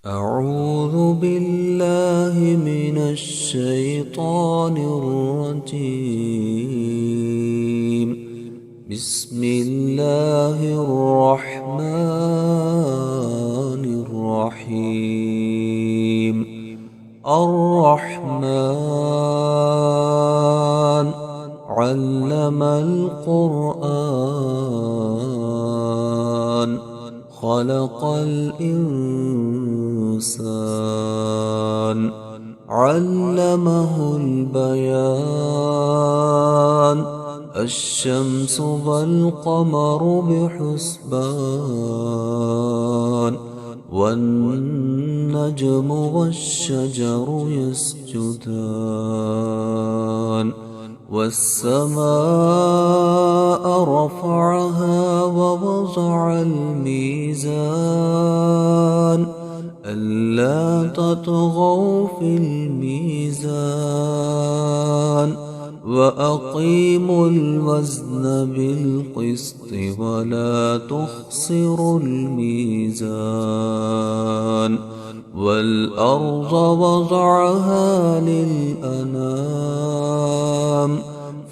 أعوذ بالله من الشيطان الرجيم. بسم الله الرحمن الرحيم. الرحمن علم القرآن خلق الإنسان علمه البيان الشمس والقمر بحسبان والنجم والشجر يسجدان والسماء رفعها ووضع الميزان ألا تطغوا في الميزان وأقيموا الوزن بالقسط ولا تخسروا الميزان والأرض وضعها للأنام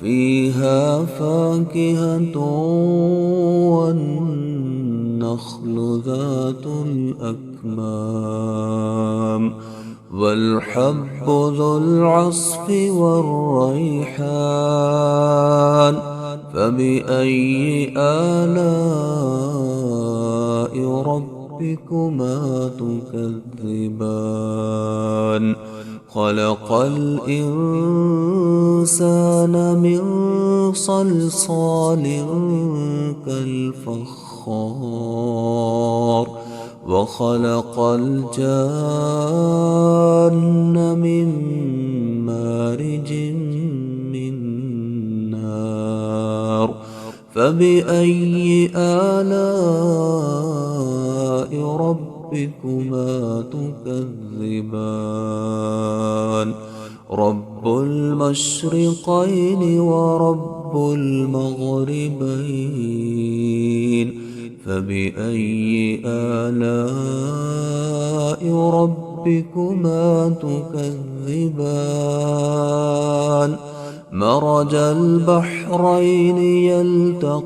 فيها فاكهة والنخل ذات الأكمام والحب ذو العصف والريحان فبأي آلاء ربكما تكذبان خلق الإنسان من صلصال كالفخار وخلق الجان من مارج من نار فبأي آلاء ربكما تكذبان رب المشرقين ورب المغربين فبأي آلاء ربكما تكذبان مرج البحرين يلتقيان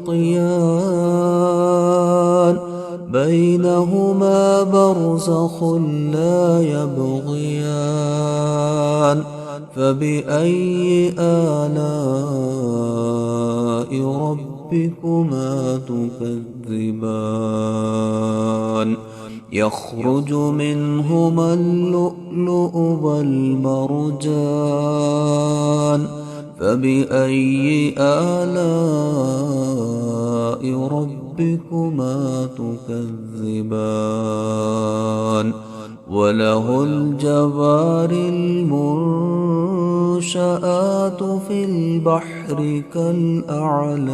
بينهما برزخ لا يبغيان فبأي آلاء ربكما تكذبان يخرج منهما اللؤلؤ والمرجان فبأي آلاء ربكما تكذبان وله الجوار المنشآت في البحر كالأعلام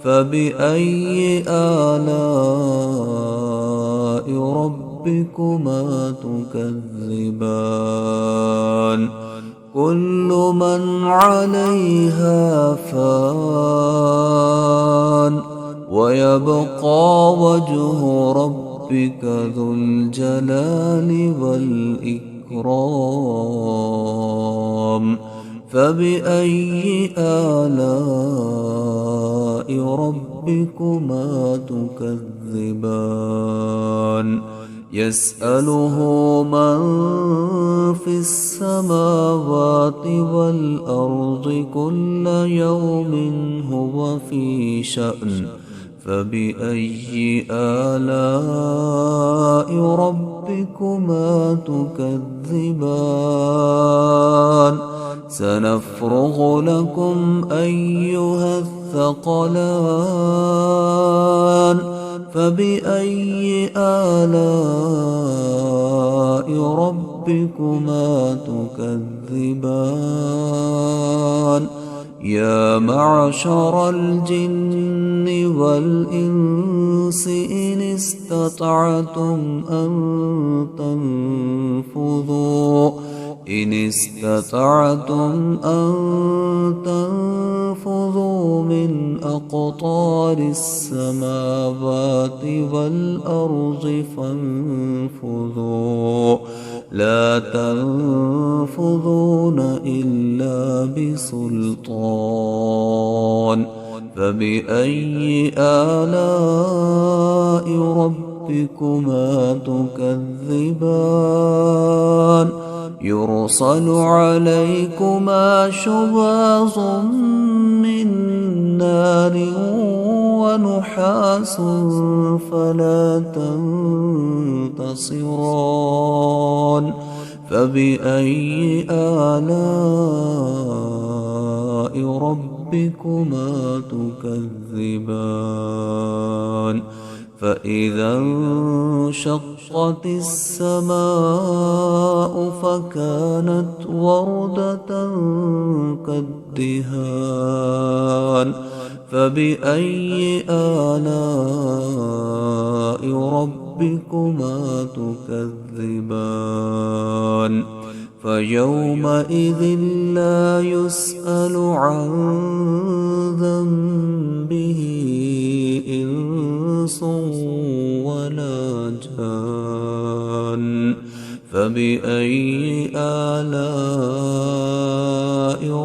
فبأي آلاء ربكما تكذبان كل من عليها فان ويبقى وجه ربك ذو الجلال والإكرام فبأي آلاء ربكما تكذبان يسأله من في السماوات والأرض كل يوم هو في شأن فبأي آلاء ربكما تكذبان سنفرغ لكم أيها الثقلان فبأي آلاء ربكما تكذبان يا معشر الجن والإنس إن استطعتم أن تنفذوا إن استطعتم أن تنفذوا من أقطار السماوات والأرض فانفذوا لا تنفذون إلا بسلطان فبأي آلاء ربكما تكذبان يرسل عليكما شواظ من نار ونحاس فلا تنتصران فبأي آلاء ربكما تكذبان فإذا انشقت السماء فكانت وردة كالدهان فبأي آلاء ربكما تكذبان فيومئذ لا يسأل عن ذنبه إنس ولا جان فبأي آلاء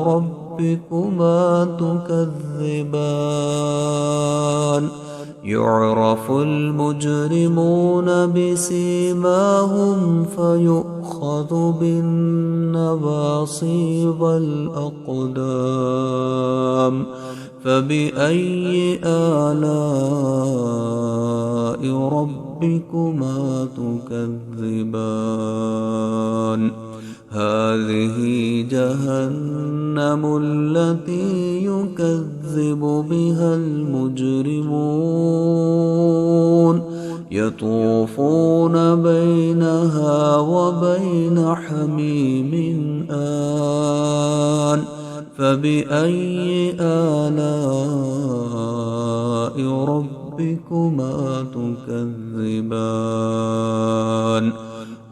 ربكما تكذبان يعرف المجرمون بسيماهم فيؤخذ بالنواصي والأقدام فبأي آلاء ربكما تكذبان هذه جهنم التي يكذب بها المجرمون يطوفون بينها وبين حميم آن فبأي آلاء ربكما تكذبان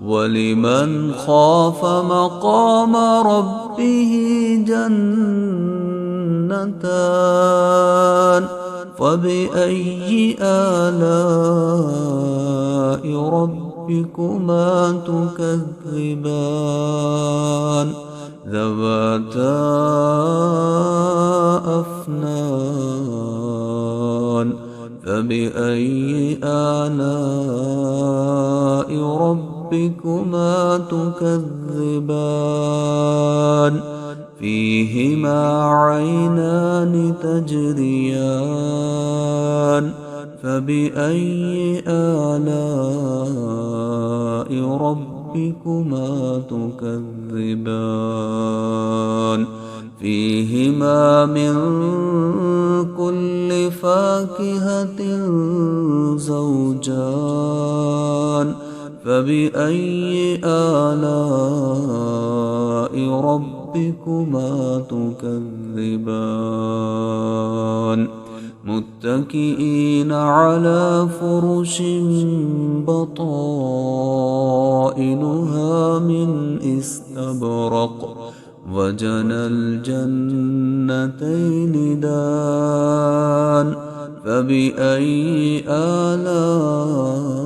ولمن خاف مقام ربه جنتان فبأي آلاء ربكما تكذبان ذواتا أفنان فبأي آلاء ربكما تكذبان فيهما عينان تجريان فبأي آلاء ربكما تكذبان فيهما من كل فاكهة زوجان فبأي آلاء ربكما تكذبان متكئين على فرش بطائنها من استبرق وجنى الجنتين دان فبأي آلاء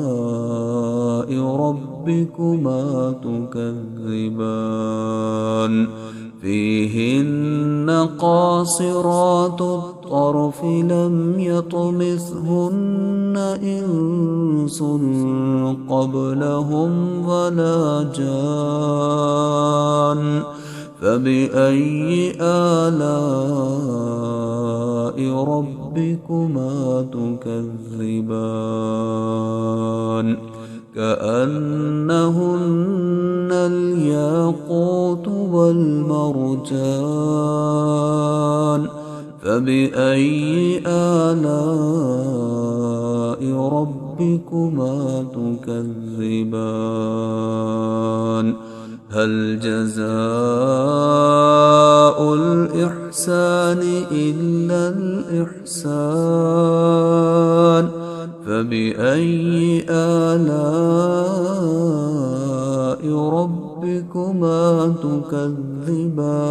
ربكما تكذبان فيهن قاصرات الطرف لم يطمثهن إنس قبلهم ولا جان فبأي آلاء ربكما تكذبان كأنهن الياقوت والمرجان فبأي آلاء ربكما تكذبان هل جزاء الإحسان إلا الإحسان فبأي آلاء ربكما ربكما تكذبان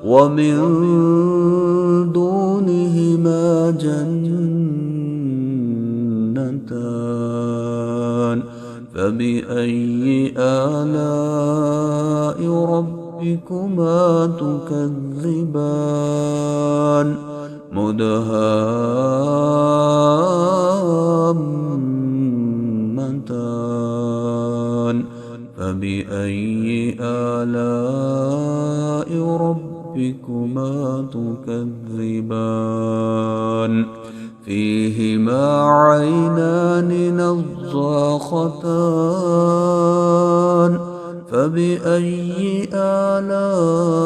ومن دونهما جنتان فبأي آلاء ربكما تكذبان مدهامتان فبأي آلاء ربكما تكذبان فيهما عينان نضاختان فبأي آلاء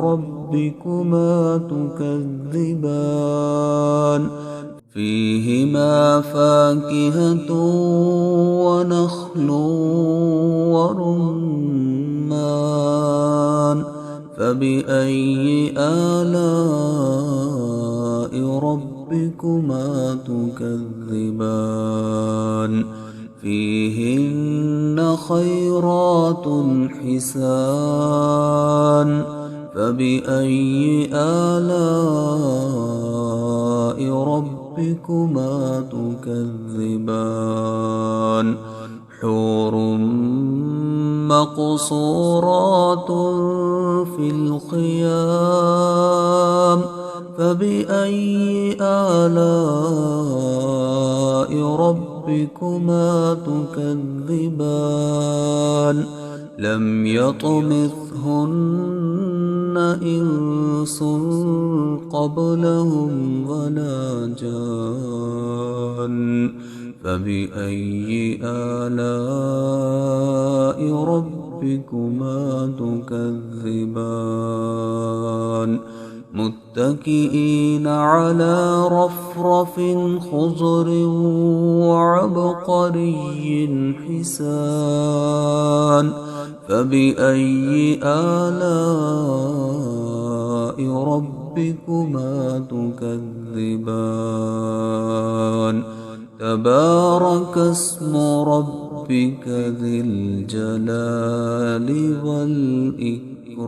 ربكما تكذبان فيهما فاكهة ونخل ورمان فبأي آلاء ربكما تكذبان فيهن خيرات حسان فبأي آلاء ربكما تكذبان حور مقصورات في الخيام فبأي آلاء ربكما تكذبان لم يطمثهن إنس قبلهم ولا جان فبأي آلاء ربكما تكذبان متكئين على رفرف خضر وعبقري حسان فبأي آلاء ربكما تكذبان تبارك اسم ربك ذي الجلال والإكرام